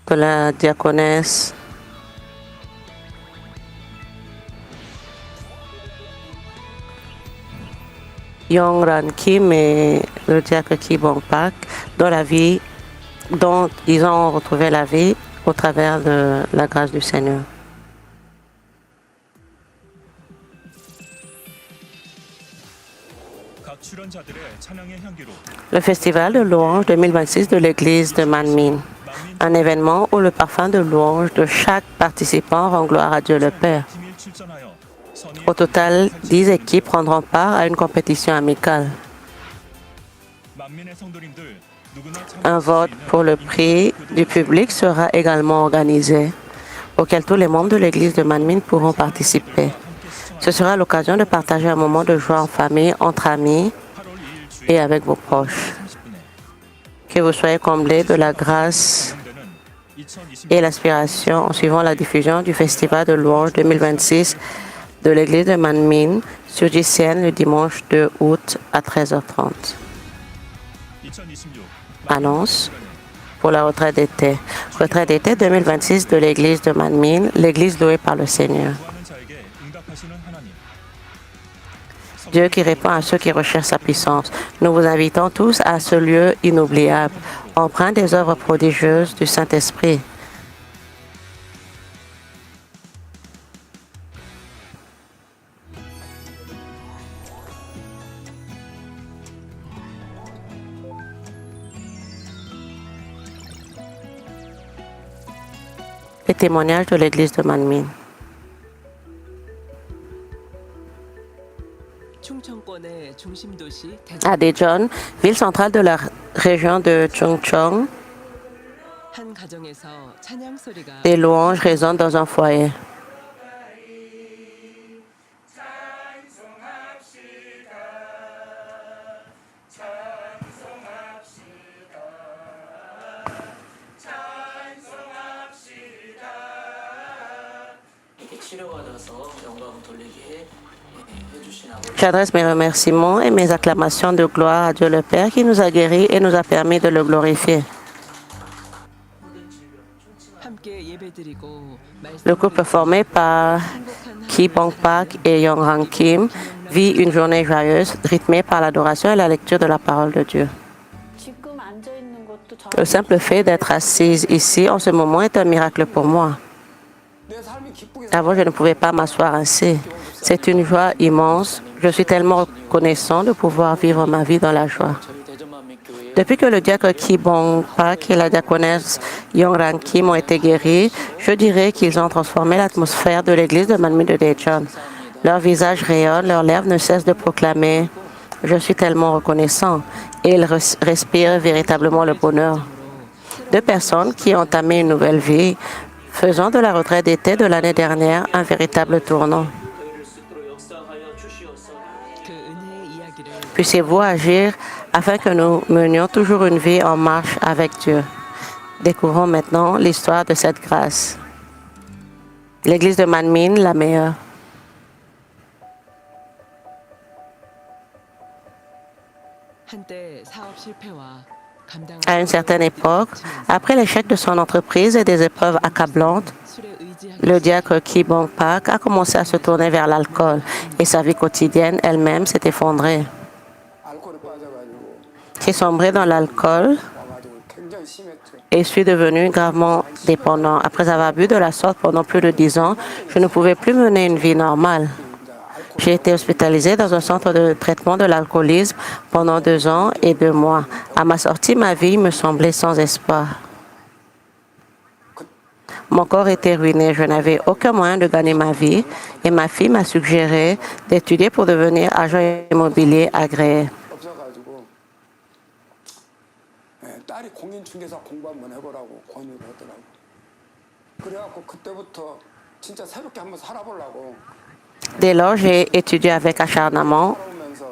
de la diaconesse Young Ran Kim et le diacre Ki Bong Pak, dont ils ont retrouvé la vie au travers de la grâce du Seigneur. Le festival de louange 2026 de l'église de Manmin, un événement où le parfum de louange de chaque participant rend gloire à Dieu le Père. Au total, 10 équipes prendront part à une compétition amicale. Un vote pour le prix du public sera également organisé, auquel tous les membres de l'église de Manmin pourront participer. Ce sera l'occasion de partager un moment de joie en famille, entre amis et avec vos proches. Que vous soyez comblés de la grâce et l'aspiration en suivant la diffusion du Festival de louange 2026 de l'église de Manmin sur GCN le dimanche 2 août à 13h30. Annonce pour la retraite d'été. Retraite d'été 2026 de l'église de Manmin, l'église louée par le Seigneur. Dieu qui répond à ceux qui recherchent sa puissance. Nous vous invitons tous à ce lieu inoubliable, empreint des œuvres prodigieuses du Saint-Esprit. Les témoignages de l'église de Manmin. À Daejeon, ville centrale de la région de Chungcheong, des louanges résonnent dans un foyer. J'adresse mes remerciements et mes acclamations de gloire à Dieu le Père qui nous a guéris et nous a permis de le glorifier. Le couple formé par Ki Bong Pak et Young Ran Kim vit une journée joyeuse, rythmée par l'adoration et la lecture de la parole de Dieu. Le simple fait d'être assise ici en ce moment est un miracle pour moi. Avant, je ne pouvais pas m'asseoir ainsi. C'est une joie immense. Je suis tellement reconnaissant de pouvoir vivre ma vie dans la joie. Depuis que le diacre Ki Bong Pak et la diaconesse Young Ran Kim ont été guéris, je dirais qu'ils ont transformé l'atmosphère de l'église de Manmin de Daejeon. Leur visage rayonne, leurs lèvres ne cessent de proclamer « Je suis tellement reconnaissant » et ils respirent véritablement le bonheur. Deux personnes qui ont entamé une nouvelle vie, faisant de la retraite d'été de l'année dernière un véritable tournant. Puissiez-vous agir afin que nous menions toujours une vie en marche avec Dieu. Découvrons maintenant l'histoire de cette grâce. L'église de Manmin, la meilleure. À une certaine époque, après l'échec de son entreprise et des épreuves accablantes, le diacre Ki Bong Pak a commencé à se tourner vers l'alcool et sa vie quotidienne elle-même s'est effondrée. J'ai sombré dans l'alcool et suis devenu gravement dépendant. Après avoir bu de la sorte pendant plus de 10 ans, je ne pouvais plus mener une vie normale. J'ai été hospitalisé dans un centre de traitement de l'alcoolisme pendant 2 ans et 2 mois. À ma sortie, ma vie me semblait sans espoir. Mon corps était ruiné. Je n'avais aucun moyen de gagner ma vie et ma fille m'a suggéré d'étudier pour devenir agent immobilier agréé. Dès lors, j'ai étudié avec acharnement,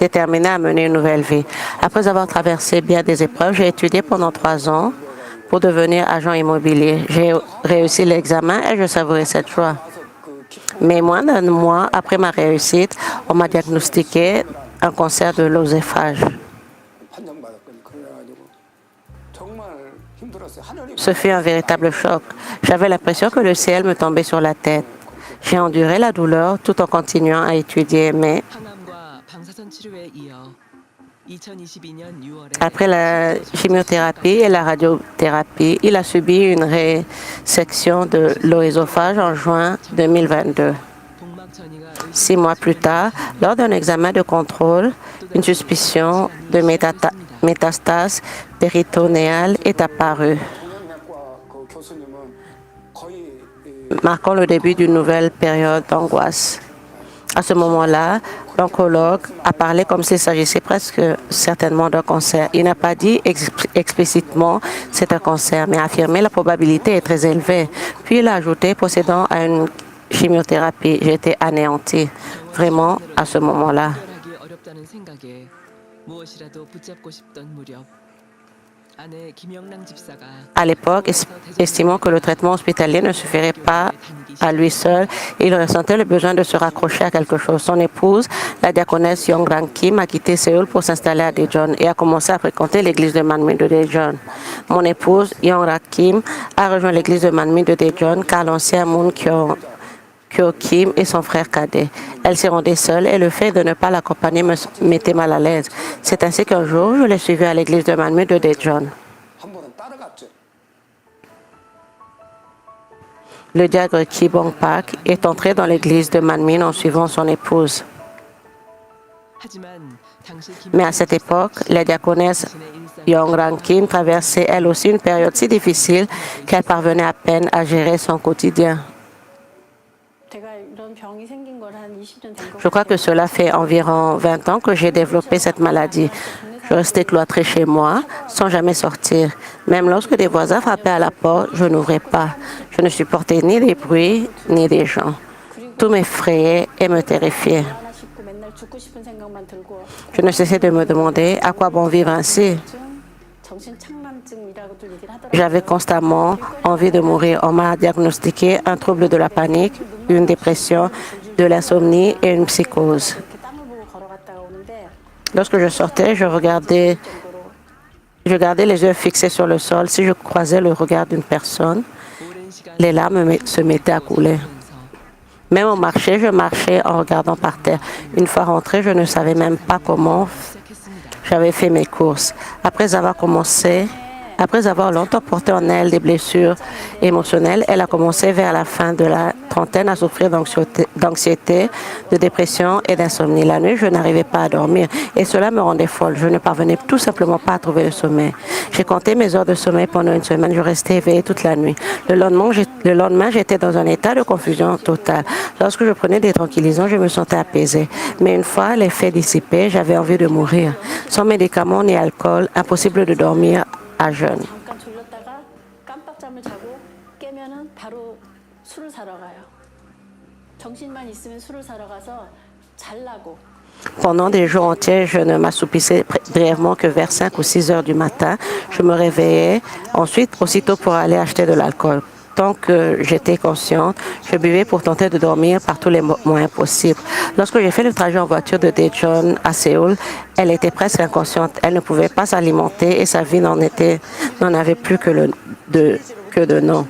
déterminé à mener une nouvelle vie. Après avoir traversé bien des épreuves, j'ai étudié pendant 3 ans pour devenir agent immobilier. J'ai réussi l'examen et je savourais cette joie. Mais moins d'un mois après ma réussite, on m'a diagnostiqué un cancer de l'œsophage. Ce fut un véritable choc. J'avais l'impression que le ciel me tombait sur la tête. J'ai enduré la douleur tout en continuant à étudier, mais après la chimiothérapie et la radiothérapie, il a subi une résection de l'œsophage en juin 2022. 6 mois plus tard, lors d'un examen de contrôle, une suspicion de métastase péritonéale est apparue, marquant le début d'une nouvelle période d'angoisse. À ce moment-là, l'oncologue a parlé comme s'il s'agissait presque certainement d'un cancer. Il n'a pas dit explicitement c'est un cancer, mais a affirmé la probabilité est très élevée. Puis il a ajouté procédant à une chimiothérapie. J'étais anéantie, vraiment, à ce moment-là. À l'époque, estimant que le traitement hospitalier ne suffirait pas à lui seul, il ressentait le besoin de se raccrocher à quelque chose. Son épouse, la diaconesse Yongrang Kim, a quitté Séoul pour s'installer à Daejeon et a commencé à fréquenter l'église de Manmin de Daejeon. Mon épouse, Yongrang Kim, a rejoint l'église de Manmin de Daejeon car l'ancien Moon Kyo Kim et son frère cadet. Elle s'y rendait seule et le fait de ne pas l'accompagner me mettait mal à l'aise. C'est ainsi qu'un jour, je l'ai suivie à l'église de Manmin de Daejeon. Le diacre Ki Bong Pak est entré dans l'église de Manmin en suivant son épouse. Mais à cette époque, la diaconesse Yongrang Kim traversait elle aussi une période si difficile qu'elle parvenait à peine à gérer son quotidien. Je crois que cela fait environ 20 ans que j'ai développé cette maladie. Je restais cloîtrée chez moi, sans jamais sortir. Même lorsque des voisins frappaient à la porte, je n'ouvrais pas. Je ne supportais ni les bruits, ni les gens. Tout m'effrayait et me terrifiait. Je ne cessais de me demander à quoi bon vivre ainsi. J'avais constamment envie de mourir. On m'a diagnostiqué un trouble de la panique, une dépression, de l'insomnie et une psychose. Lorsque je sortais, je gardais les yeux fixés sur le sol. Si je croisais le regard d'une personne, les larmes se mettaient à couler. Même au marché, je marchais en regardant par terre. Une fois rentrée, je ne savais même pas comment j'avais fait mes courses. Après avoir longtemps porté en elle des blessures émotionnelles, elle a commencé vers la fin de la trentaine à souffrir d'anxiété, de dépression et d'insomnie. La nuit, je n'arrivais pas à dormir et cela me rendait folle. Je ne parvenais tout simplement pas à trouver le sommeil. J'ai compté mes heures de sommeil pendant une semaine. Je restais éveillée toute la nuit. Le lendemain, j'étais dans un état de confusion totale. Lorsque je prenais des tranquillisants, je me sentais apaisée. Mais une fois l'effet dissipé, j'avais envie de mourir. Sans médicaments ni alcool, impossible de dormir à jeun. Pendant des jours entiers, je ne m'assoupissais brièvement que vers 5 ou 6 heures du matin. Je me réveillais aussitôt pour aller acheter de l'alcool. Tant que j'étais consciente, je buvais pour tenter de dormir par tous les moyens possibles. Lorsque j'ai fait le trajet en voiture de Daejeon à Séoul, elle était presque inconsciente. Elle ne pouvait pas s'alimenter et sa vie n'en avait plus que de nom.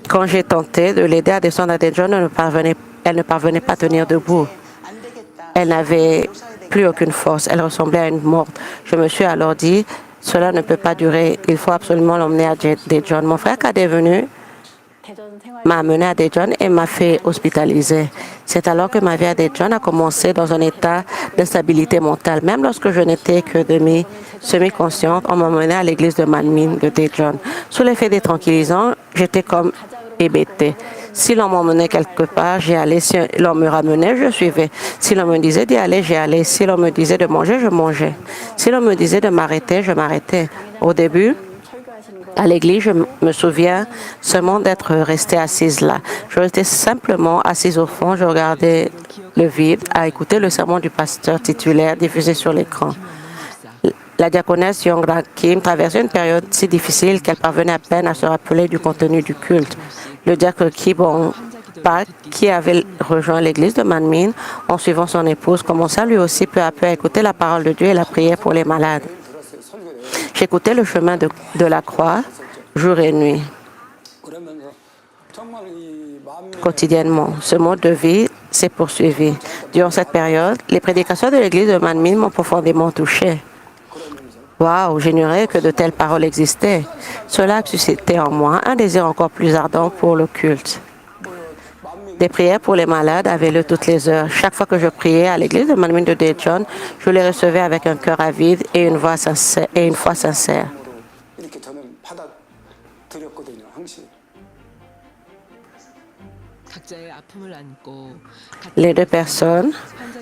Quand j'ai tenté de l'aider à descendre à Daejeon, elle ne parvenait pas à tenir debout. Elle n'avait plus aucune force. Elle ressemblait à une morte. Je me suis alors dit, cela ne peut pas durer. Il faut absolument l'emmener à Daejeon. Mon frère cadet est venu, m'a amené à Daejeon et m'a fait hospitaliser. C'est alors que ma vie à Daejeon a commencé dans un état d'instabilité mentale. Même lorsque je n'étais que semi-consciente, on m'a emmenée à l'église de Manmin de Daejeon. Sous l'effet des tranquillisants, j'étais comme hébétée. Si l'on m'emmenait quelque part, j'y allais. Si l'on me ramenait, je suivais. Si l'on me disait d'y aller, j'y allais. Si l'on me disait de manger, je mangeais. Si l'on me disait de m'arrêter, je m'arrêtais. Au début, à l'église, je me souviens seulement d'être restée assise là. Je restais simplement assise au fond, je regardais le vide, à écouter le sermon du pasteur titulaire diffusé sur l'écran. La diaconesse Yongrang Kim traversait une période si difficile qu'elle parvenait à peine à se rappeler du contenu du culte. Le diacre Ki Bong Pak, qui avait rejoint l'église de Manmin en suivant son épouse, commença lui aussi peu à peu à écouter la parole de Dieu et la prière pour les malades. J'écoutais le chemin de la croix jour et nuit, quotidiennement. Ce mode de vie s'est poursuivi. Durant cette période, les prédications de l'église de Manmin m'ont profondément touché. Waouh, j'ignorais que de telles paroles existaient. Cela a suscité en moi un désir encore plus ardent pour le culte. Des prières pour les malades avaient lieu toutes les heures. Chaque fois que je priais à l'église de Manmin de Daejeon, je les recevais avec un cœur avide et une foi sincère. Les deux personnes,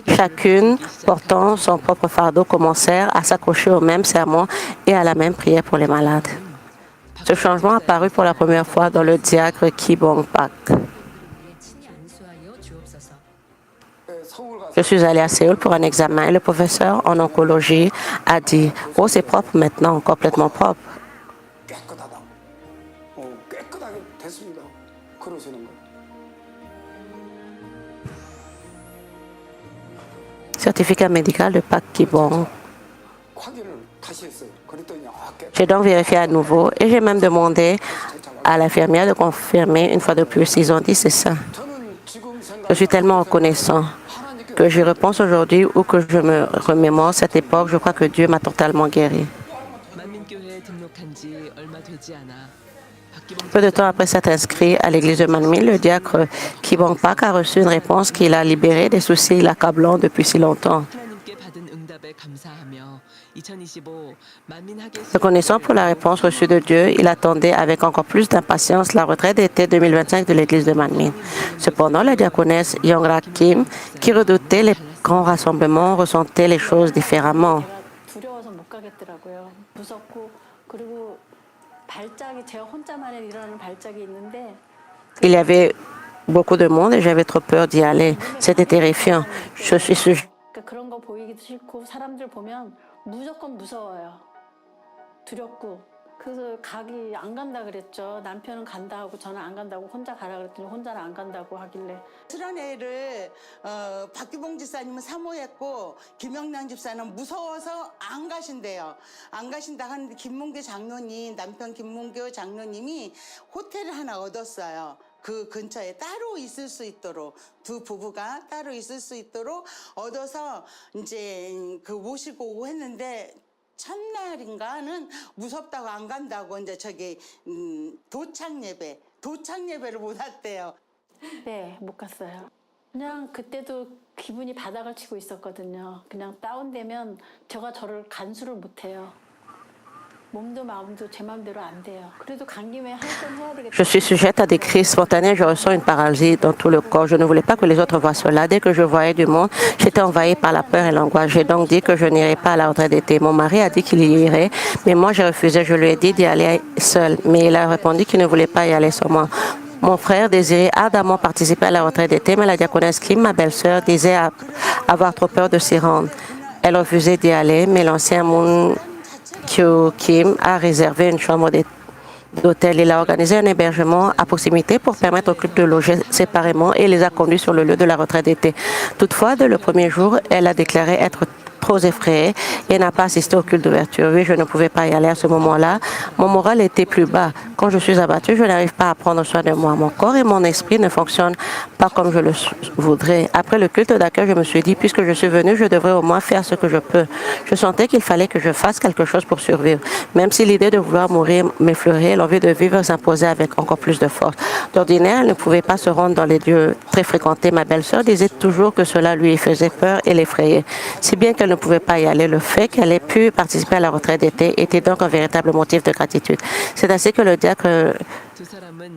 chacune portant son propre fardeau, commencèrent à s'accrocher au même sermon et à la même prière pour les malades. Ce changement apparut pour la première fois dans le diacre Ki Bong Pak. Je suis allée à Séoul pour un examen et le professeur en oncologie a dit « Oh, c'est propre maintenant, complètement propre. » Certificat médical de Pak Ki Bong. J'ai donc vérifié à nouveau et j'ai même demandé à l'infirmière de confirmer une fois de plus. Ils ont dit c'est ça. Je suis tellement reconnaissant que j'y repense aujourd'hui ou que je me remémore cette époque. Je crois que Dieu m'a totalement guéri. Peu de temps après s'être inscrit à l'église de Manmin, le diacre Ki Bong Pak a reçu une réponse qui l'a libéré des soucis l'accablant depuis si longtemps. Reconnaissant pour la réponse reçue de Dieu, il attendait avec encore plus d'impatience la retraite d'été 2025 de l'église de Manmin. Cependant, la diaconesse Yongra Kim, qui redoutait les grands rassemblements, ressentait les choses différemment. Il y avait beaucoup de monde et j'avais trop peur d'y aller. C'était terrifiant. Je suis sujet 그래서 가기 안 간다 그랬죠. 남편은 간다 하고 저는 안 간다고 혼자 가라 그랬더니 혼자는 안 간다고 하길래. 수련회를 박규봉 집사님은 사모했고 김영란 집사는 무서워서 안 가신대요. 안 가신다 하는데 김문교 장로님, 남편 김문교 장로님이 호텔을 하나 얻었어요. 그 근처에 따로 있을 수 있도록 두 부부가 따로 있을 수 있도록 얻어서 이제 그 모시고 오고 했는데 첫날인가는 무섭다고 안 간다고 이제 저기 도착 예배를 못 왔대요. 네, 못 갔어요. 그냥 그때도 기분이 바닥을 치고 있었거든요. 그냥 다운되면 제가 저를 간수를 못 해요. 몸도 마음도 제 마음대로 안 돼요. 그래도 간 김에 할 건 해야 되겠다. Je suis sujette à des crises spontanées, je ressens une paralysie dans tout le corps. Je ne voulais pas que les autres voient cela. Dès que je voyais du monde, j'étais envahie par la peur et l'angoisse. J'ai donc dit que je n'irais pas à la retraite d'été. Mon mari a dit qu'il y irait, mais moi j'ai refusé. Je lui ai dit d'y aller seul, mais il a répondu qu'il ne voulait pas y aller sans moi. Mon frère désirait ardemment participer à la retraite d'été, mais la diaconesse Kim, ma belle-sœur, disait avoir trop peur de s'y rendre. Elle refusait d'y aller, mais l'ancien Moon Kyo Kim a réservé une chambre d'hôtel. Il a organisé un hébergement à proximité pour permettre aux couples de loger séparément et les a conduits sur le lieu de la retraite d'été. Toutefois, dès le premier jour, elle a déclaré être trop effrayée et n'a pas assisté au culte d'ouverture. Oui, je ne pouvais pas y aller à ce moment-là. Mon moral était plus bas. Quand je suis abattue, je n'arrive pas à prendre soin de moi. Mon corps et mon esprit ne fonctionnent pas comme je le voudrais. Après le culte d'accueil, je me suis dit, puisque je suis venue, je devrais au moins faire ce que je peux. Je sentais qu'il fallait que je fasse quelque chose pour survivre. Même si l'idée de vouloir mourir m'effleurait, l'envie de vivre s'imposait avec encore plus de force. D'ordinaire, elle ne pouvait pas se rendre dans les lieux très fréquentés. Ma belle-sœur disait toujours que cela lui faisait peur et l'effrayait. Si bien qu'elle ne pouvait pas y aller, le fait qu'elle ait pu participer à la retraite d'été était donc un véritable motif de gratitude. C'est ainsi que le diacre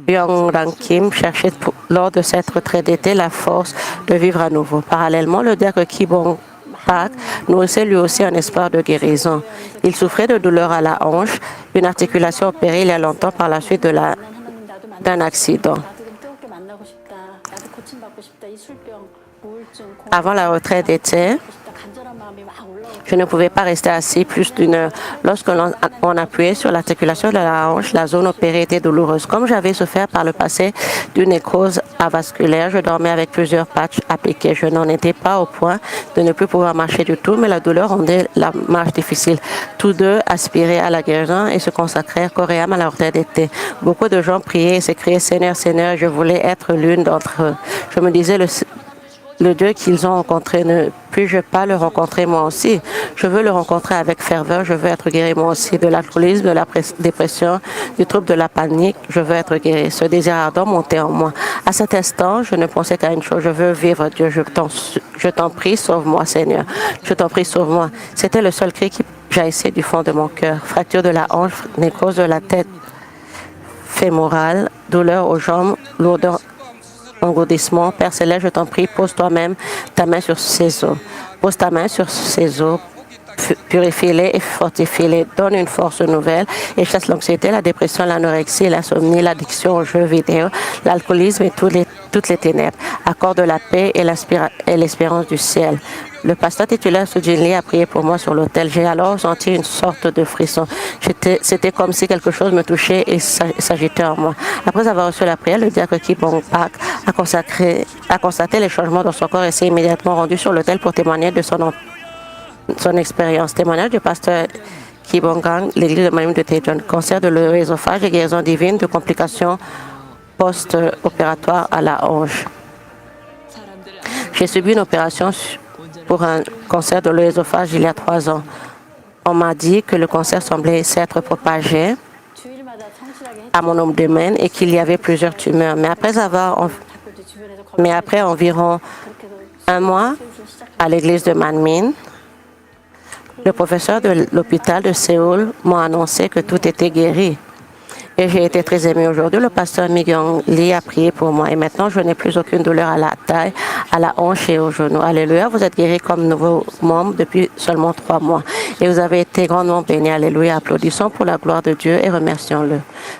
Yongrang Kim cherchait lors de cette retraite d'été la force de vivre à nouveau. Parallèlement, le diacre Ki Bong Pak nourrissait lui aussi un espoir de guérison. Il souffrait de douleurs à la hanche, une articulation opérée il y a longtemps par la suite d'un accident. Avant la retraite d'été, Je ne pouvais pas rester assis plus d'une heure. Lorsque l'on appuyait sur l'articulation de la hanche, la zone opérée était douloureuse. Comme j'avais souffert par le passé d'une nécrose avasculaire, je dormais avec plusieurs patchs appliqués. Je n'en étais pas au point de ne plus pouvoir marcher du tout, mais la douleur rendait la marche difficile. Tous deux aspiraient à la guérison et se consacrèrent corps et âme à la retraite d'été. Beaucoup de gens priaient et s'écriaient « Seigneur, Seigneur », et je voulais être l'une d'entre eux. Je me disais, le Dieu qu'ils ont rencontré, ne puis-je pas le rencontrer moi aussi? Je veux le rencontrer avec ferveur, je veux être guéri moi aussi de l'alcoolisme, de la dépression, du trouble de la panique, je veux être guéri. Ce désir ardent montait en moi. À cet instant, je ne pensais qu'à une chose, je veux vivre Dieu, je t'en prie, sauve-moi Seigneur, je t'en prie, sauve-moi. C'était le seul cri qui jaillissait du fond de mon cœur. Fracture de la hanche, nécrose de la tête fémorale, douleur aux jambes, lourdeur, engourdissement. Père Céleste, je t'en prie, pose toi-même ta main sur ces os. Pose ta main sur ces os, purifie-les et fortifie-les. Donne une force nouvelle et chasse l'anxiété, la dépression, l'anorexie, l'insomnie, l'addiction aux jeux vidéo, l'alcoolisme et toutes les ténèbres. Accorde la paix et l'espérance du ciel. Le pasteur titulaire Sujin Lee a prié pour moi sur l'autel. J'ai alors senti une sorte de frisson. C'était comme si quelque chose me touchait et s'agitait en moi. Après avoir reçu la prière, le diacre Ki Bong Pak a constaté les changements dans son corps et s'est immédiatement rendu sur l'autel pour témoigner de son expérience. Témoignage du pasteur Ki Bong Gang, l'église de Mayum de Taejon. Cancer de l'œsophage et guérison divine de complications post-opératoires à la hanche. J'ai subi une opération pour un cancer de l'œsophage il y a 3 ans. On m'a dit que le cancer semblait s'être propagé à mon abdomen et qu'il y avait plusieurs tumeurs. Mais après environ 1 mois, à l'église de Manmin, le professeur de l'hôpital de Séoul m'a annoncé que tout était guéri. Et j'ai été très émue aujourd'hui. Le pasteur Mi-Kyung Lee a prié pour moi. Et maintenant, je n'ai plus aucune douleur à la taille, à la hanche et aux genoux. Alléluia. Vous êtes guéri comme nouveau membre depuis seulement 3 mois. Et vous avez été grandement béni. Alléluia. Applaudissons pour la gloire de Dieu et remercions-le.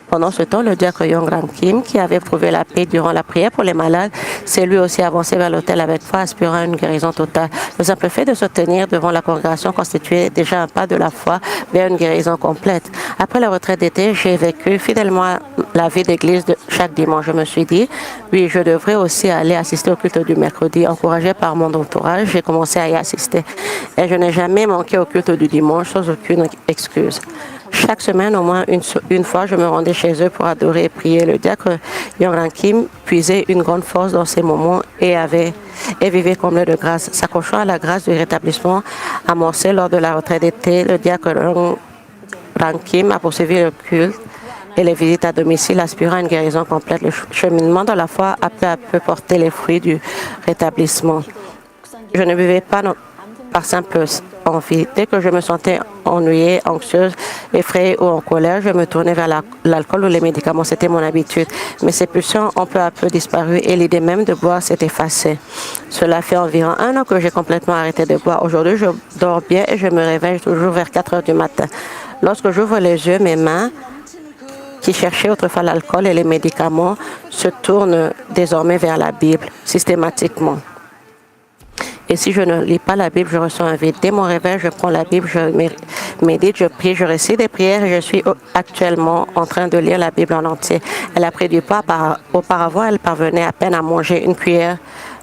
Pendant ce temps, le diacre Yong-Ram Kim, qui avait trouvé la paix durant la prière pour les malades, s'est lui aussi avancé vers l'autel avec foi, aspirant à une guérison totale. Le simple fait de se tenir devant la congrégation constituait déjà un pas de la foi vers une guérison complète. Après la retraite d'été, j'ai vécu fidèlement la vie d'église de chaque dimanche. Je me suis dit, oui, je devrais aussi aller assister au culte du mercredi. Encouragé par mon entourage, j'ai commencé à y assister. Et je n'ai jamais manqué au culte du dimanche sans aucune excuse. Chaque semaine, au moins une fois, je me rendais chez eux pour adorer et prier. Le diacre Yong-Ram Kim puisait une grande force dans ces moments et vivait comblé de grâce. S'accrochant à la grâce du rétablissement amorcé lors de la retraite d'été, le diacre Yong-Ram Kim a poursuivi le culte et les visites à domicile, aspirant à une guérison complète. Le cheminement dans la foi a peu à peu porté les fruits du rétablissement. Je ne buvais pas par simple envie. Dès que je me sentais ennuyée, anxieuse, effrayée ou en colère, je me tournais vers l'alcool ou les médicaments. C'était mon habitude. Mais ces pulsions ont peu à peu disparu et l'idée même de boire s'est effacée. Cela fait environ 1 an que j'ai complètement arrêté de boire. Aujourd'hui, je dors bien et je me réveille toujours vers 4 heures du matin. Lorsque j'ouvre les yeux, mes mains qui cherchaient autrefois l'alcool et les médicaments se tournent désormais vers la Bible, systématiquement. Et si je ne lis pas la Bible, je ressens un vide. Dès mon réveil, je prends la Bible, je médite, je prie, je récite des prières et je suis actuellement en train de lire la Bible en entier. Elle a pris du poids. Auparavant, elle parvenait à peine à manger une cuillère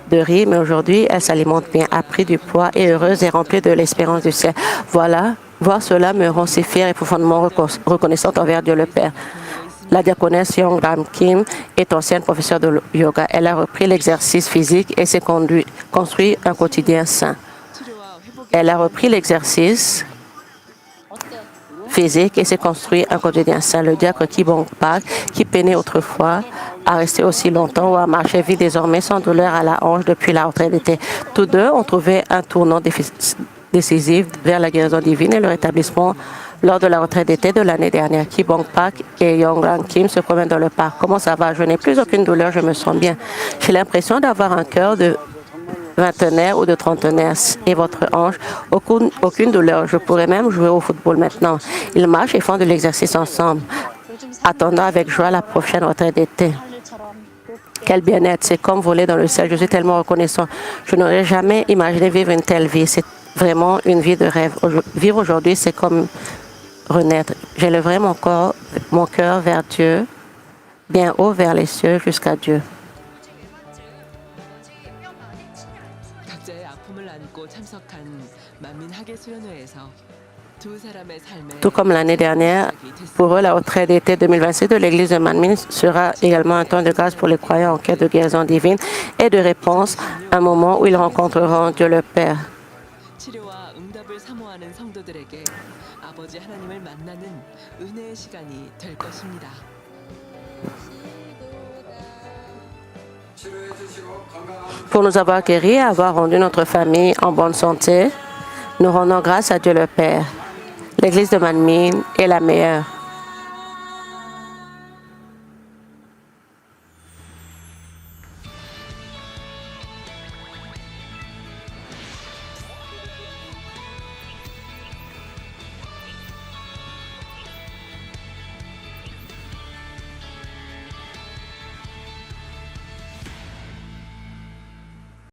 de riz, mais aujourd'hui, elle s'alimente bien, a pris du poids, est heureuse et remplie de l'espérance du ciel. Voilà, voir cela me rend si fière et profondément reconnaissante envers Dieu le Père. La diaconesse Yong-Ram Kim est ancienne professeure de yoga. Elle a repris l'exercice physique et s'est construit un quotidien sain. Elle a repris l'exercice physique et s'est construit un quotidien sain. Le diacre Ki Bong Pak, qui peinait autrefois à rester aussi longtemps ou à marcher, vit désormais sans douleur à la hanche depuis la retraite d'été. Tous deux ont trouvé un tournant décisif vers la guérison divine et le rétablissement lors de la retraite d'été de l'année dernière. Ki Bong Pak et Yong-Ram Kim se promènent dans le parc. Comment ça va? Je n'ai plus aucune douleur, je me sens bien. J'ai l'impression d'avoir un cœur de vingtenaire ou de trentenaire. Et votre hanche? Aucune douleur. Je pourrais même jouer au football maintenant. Ils marchent et font de l'exercice ensemble, attendant avec joie la prochaine retraite d'été. Quel bien-être, c'est comme voler dans le ciel. Je suis tellement reconnaissant. Je n'aurais jamais imaginé vivre une telle vie. vraiment une vie de rêve. Vivre aujourd'hui, c'est comme renaître. J'élèverai mon cœur vers Dieu, bien haut vers les cieux jusqu'à Dieu. 각자의 아픔을 안고 참석한 만민 학예 수련회에서 두 사람의 삶에 Tout comme l'année dernière, pour eux, la retraite d'été 2026 de l'Église de Manmin sera également un temps de grâce pour les croyants en quête de guérison divine et de réponse, un moment où ils rencontreront Dieu le Père. 치료와 응답을 사모하는 성도들에게 아버지 하나님을 만나는 은혜의 시간이 될 것입니다. Pour nous avoir guéris et avoir rendu notre famille en bonne santé, nous rendons grâce à Dieu le Père. L'Église de Manmin est la meilleure.